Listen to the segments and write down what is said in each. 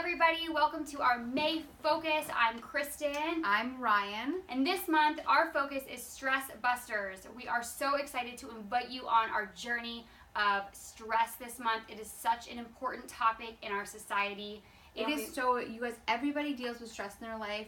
everybody, welcome to our May Focus. I'm Kristen. I'm Ryan. And this month our focus is Stress Busters. We are so excited to invite you on our journey of stress this month. It is such an important topic in our society. You guys, everybody deals with stress in their life.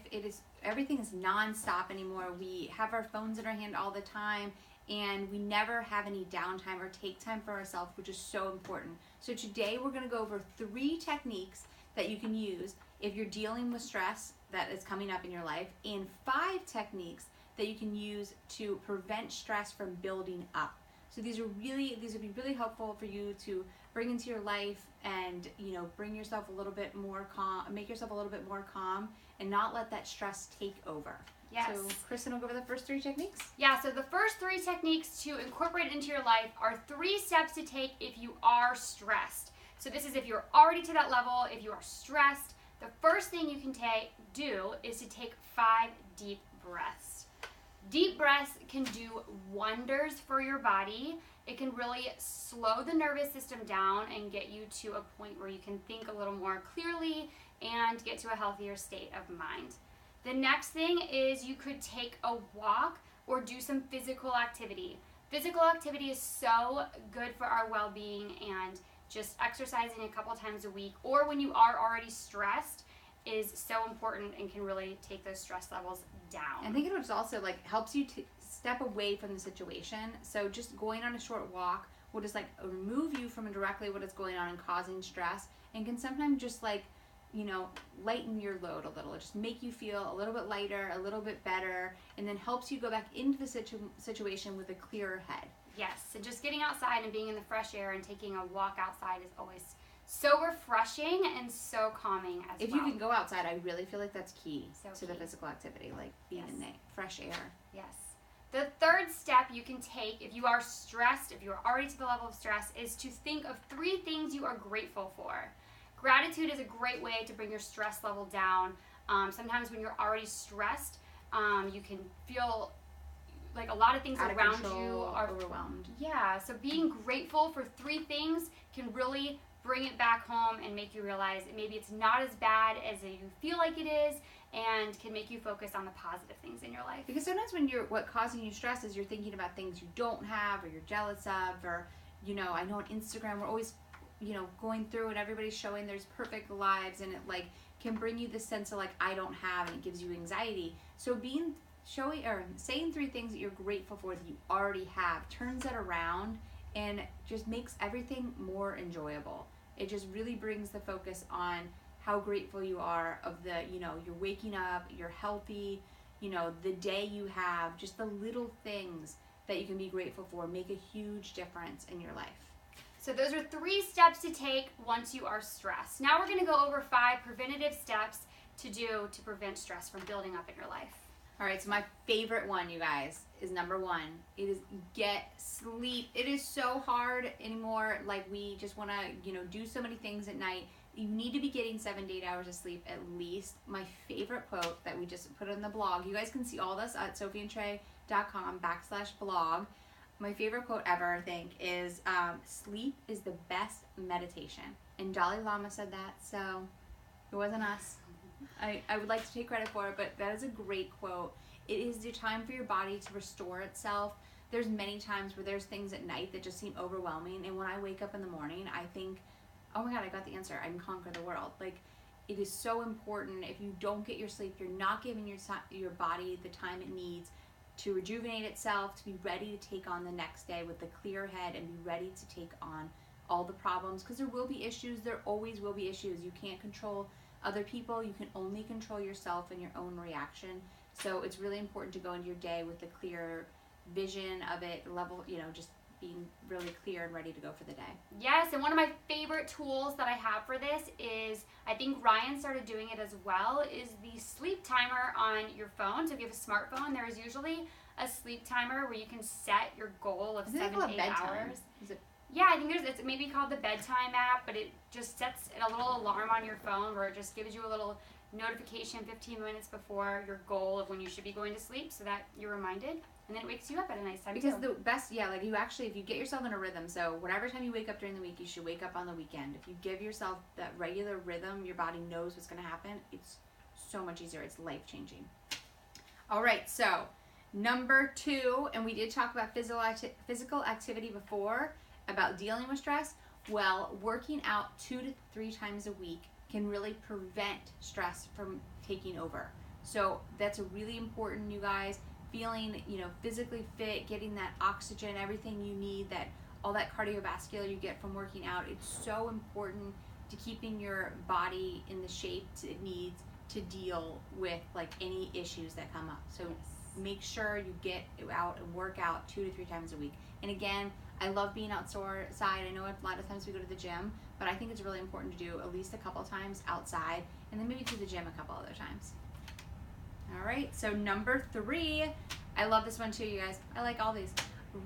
Everything is nonstop anymore. We have our phones in our hand all the time, and we never have any downtime or take time for ourselves, which is so important. So today we're going to go over 3 techniques that you can use if you're dealing with stress that is coming up in your life, and 5 techniques that you can use to prevent stress from building up. So these would be really helpful for you to bring into your life and, bring yourself a little bit more calm, make yourself a little bit more calm, and not let that stress take over. Yes. So Kristen will go over the first 3 techniques. Yeah, so the first 3 techniques to incorporate into your life are 3 steps to take if you are stressed. So this is if you're already to that level, if you are stressed. The first thing you can do is to take 5 deep breaths. Deep breaths can do wonders for your body. It can really slow the nervous system down and get you to a point where you can think a little more clearly and get to a healthier state of mind. The next thing is you could take a walk or do some physical activity. Physical activity is so good for our well-being, and just exercising a couple times a week or when you are already stressed is so important and can really take those stress levels down. I think it also helps you to step away from the situation. So just going on a short walk will just remove you from directly what is going on and causing stress, and can sometimes just lighten your load a little. Just make you feel a little bit lighter, a little bit better, and then helps you go back into the situation with a clearer head. Yes, and just getting outside and being in the fresh air and taking a walk outside is always so refreshing and so calming as well. If you can go outside, I really feel like that's key to the key. physical activity, being in the fresh air. Yes. The third step you can take if you are stressed, if you're already to the level of stress, is to think of 3 things you are grateful for. Gratitude is a great way to bring your stress level down. Sometimes when you're already stressed, you can feel like a lot of things around you are overwhelmed. Yeah, so being grateful for 3 things can really bring it back home and make you realize that maybe it's not as bad as you feel like it is, and can make you focus on the positive things in your life. Because sometimes when what causing you stress is you're thinking about things you don't have or you're jealous of, or I know on Instagram we're always going through and everybody's showing their perfect lives, and it can bring you this sense of I don't have, and it gives you anxiety. So saying 3 things that you're grateful for that you already have turns that around and just makes everything more enjoyable. It just really brings the focus on how grateful you are of you're waking up, you're healthy, the day you have, just the little things that you can be grateful for make a huge difference in your life. So those are 3 steps to take once you are stressed. Now we're going to go over 5 preventative steps to do to prevent stress from building up in your life. All right, so my favorite one, you guys, is number 1. It is get sleep. It is so hard anymore. We just want to, do so many things at night. You need to be getting 7 to 8 hours of sleep at least. My favorite quote that we just put on the blog, you guys can see all this at sophieandtrey.com/blog. My favorite quote ever, I think, is sleep is the best meditation. And Dalai Lama said that, so it wasn't us. I would like to take credit for it, but that is a great quote. It is the time for your body to restore itself. There's many times where there's things at night that just seem overwhelming, and when I wake up in the morning, I think, oh my God, I got the answer. I can conquer the world. It is so important. If you don't get your sleep, you're not giving your body the time it needs to rejuvenate itself, to be ready to take on the next day with a clear head and be ready to take on all the problems, because there will be issues. There always will be issues. You can't control other people. You can only control yourself and your own reaction. So it's really important to go into your day with a clear vision of it, just being really clear and ready to go for the day. Yes, and one of my favorite tools that I have for this is, I think Ryan started doing it as well, is the sleep timer on your phone. So if you have a smartphone, there is usually a sleep timer where you can set your goal of 7 to 8 hours. Yeah, I think it's maybe called the bedtime app, but it just sets a little alarm on your phone where it just gives you a little notification 15 minutes before your goal of when you should be going to sleep, so that you're reminded. And then it wakes you up at a nice time Because too. the best, like you actually, if you get yourself in a rhythm, so whatever time you wake up during the week, you should wake up on the weekend. If you give yourself that regular rhythm, your body knows what's going to happen. It's so much easier. It's life-changing. All right, so number 2, and we did talk about physical activity before, about dealing with stress. Well, working out 2 to 3 times a week can really prevent stress from taking over. So that's really important, you guys. Feeling, physically fit, getting that oxygen, everything you need, all that cardiovascular you get from working out. It's so important to keeping your body in the shape it needs to deal with like any issues that come up. So make sure you get out and work out 2 to 3 times a week. And again, I love being outside. I know a lot of times we go to the gym, but I think it's really important to do at least a couple times outside, and then maybe to the gym a couple other times. All right, so number 3, I love this one too, you guys. I like all these.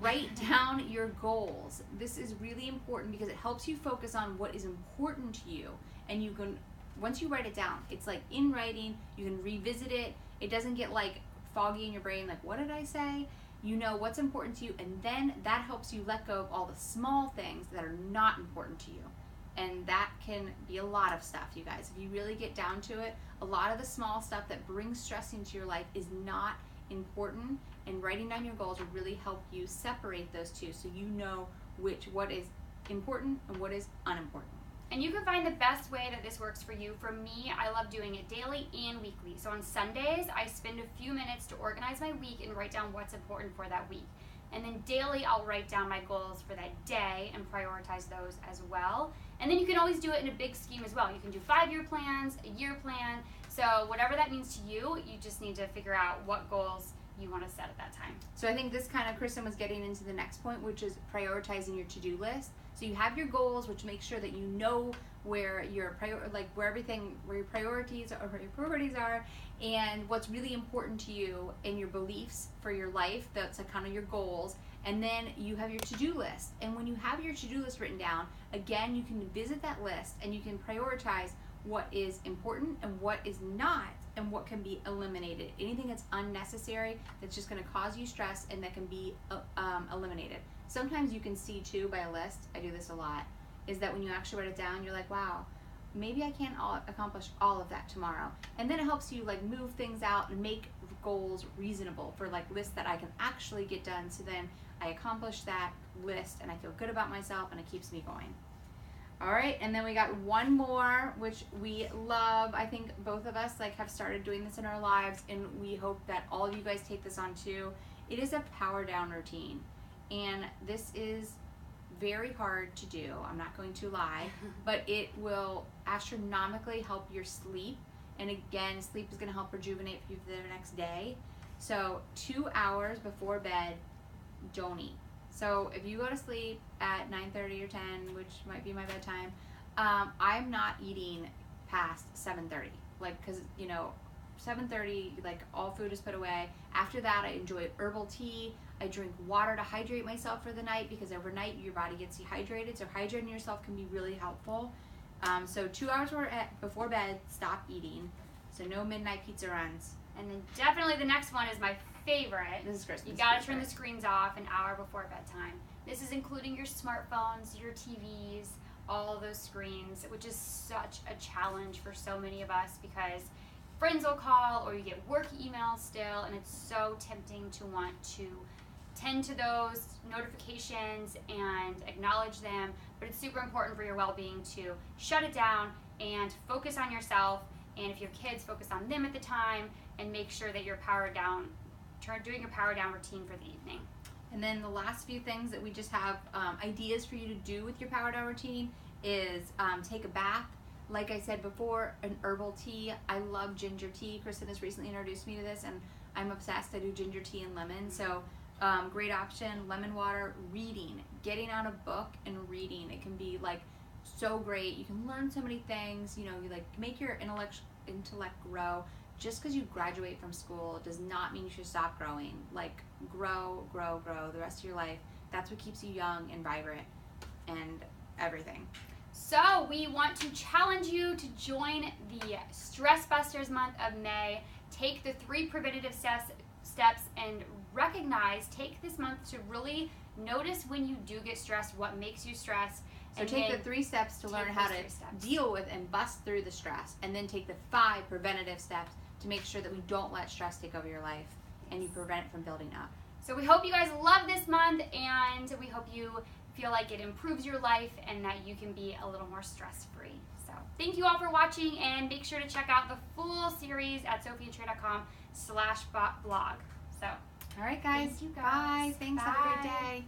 Write down your goals. This is really important because it helps you focus on what is important to you. And you can, once you write it down, it's like in writing, you can revisit it. It doesn't get like foggy in your brain, like what did I say? You know what's important to you, and then that helps you let go of all the small things that are not important to you. And that can be a lot of stuff, you guys. If you really get down to it, a lot of the small stuff that brings stress into your life is not important, and writing down your goals will really help you separate those two so you know what is important and what is unimportant. And you can find the best way that this works for you. For me, I love doing it daily and weekly. So on Sundays, I spend a few minutes to organize my week and write down what's important for that week. And then daily, I'll write down my goals for that day and prioritize those as well. And then you can always do it in a big scheme as well. You can do 5-year plans, a year plan. So whatever that means to you, you just need to figure out what goals you want to set at that time. So I think this kind of, Kristen was getting into the next point, which is prioritizing your to-do list. So you have your goals, which makes sure that you know where your where your priorities are, and what's really important to you and your beliefs for your life. That's kind of your goals. And then you have your to-do list. And when you have your to-do list written down, again, you can visit that list and you can prioritize what is important and what is not, and what can be eliminated. Anything that's unnecessary, that's just going to cause you stress, and that can be eliminated. Sometimes you can see too by a list, I do this a lot, is that when you actually write it down, you're like, wow, maybe I can't accomplish all of that tomorrow. And then it helps you like move things out and make goals reasonable for like lists that I can actually get done. So then I accomplish that list and I feel good about myself and it keeps me going. All right, and then we got one more, which we love. I think both of us like have started doing this in our lives, and we hope that all of you guys take this on too. It is a power down routine, and this is very hard to do. I'm not going to lie, but it will astronomically help your sleep. And again, sleep is going to help rejuvenate you for the next day. So 2 hours before bed, don't eat. So if you go to sleep at 9:30 or 10, which might be my bedtime, I'm not eating past 7:30. Like, cause 7:30, like all food is put away. After that, I enjoy herbal tea. I drink water to hydrate myself for the night, because overnight your body gets dehydrated. So hydrating yourself can be really helpful. So 2 hours before bed, stop eating. So no midnight pizza runs. And then definitely the next one is my favorite. This is Christmas. You gotta turn the screens off an hour before bedtime. This is including your smartphones, your TVs, all of those screens, which is such a challenge for so many of us, because friends will call or you get work emails still, and it's so tempting to want to tend to those notifications and acknowledge them, but it's super important for your well-being to shut it down and focus on yourself. And if your kids, focus on them at the time, and make sure that you're doing your power down routine for the evening. And then the last few things that we just have ideas for you to do with your power down routine is take a bath. Like I said before, an herbal tea. I love ginger tea. Kristen has recently introduced me to this, and I'm obsessed. I do ginger tea and lemon. So great option. Lemon water. Reading. Getting out a book and reading. It can be like so great. You can learn so many things. You like make your intellect grow. Just because you graduate from school does not mean you should stop growing. Like grow the rest of your life. That's what keeps you young and vibrant and everything. So we want to challenge you to join the Stress Busters month of May. Take the 3 preventative steps and take this month to really notice when you do get stressed, what makes you stressed. So take the 3 steps to learn how to deal with and bust through the stress, and then take the 5 preventative steps to make sure that we don't let stress take over your life and you prevent it from building up. So we hope you guys love this month, and we hope you feel like it improves your life and that you can be a little more stress-free. So thank you all for watching, and make sure to check out the full series at sophiatrey.com/blog. So all right, guys. Thank you guys. Bye. Thanks. Bye. Have a great day.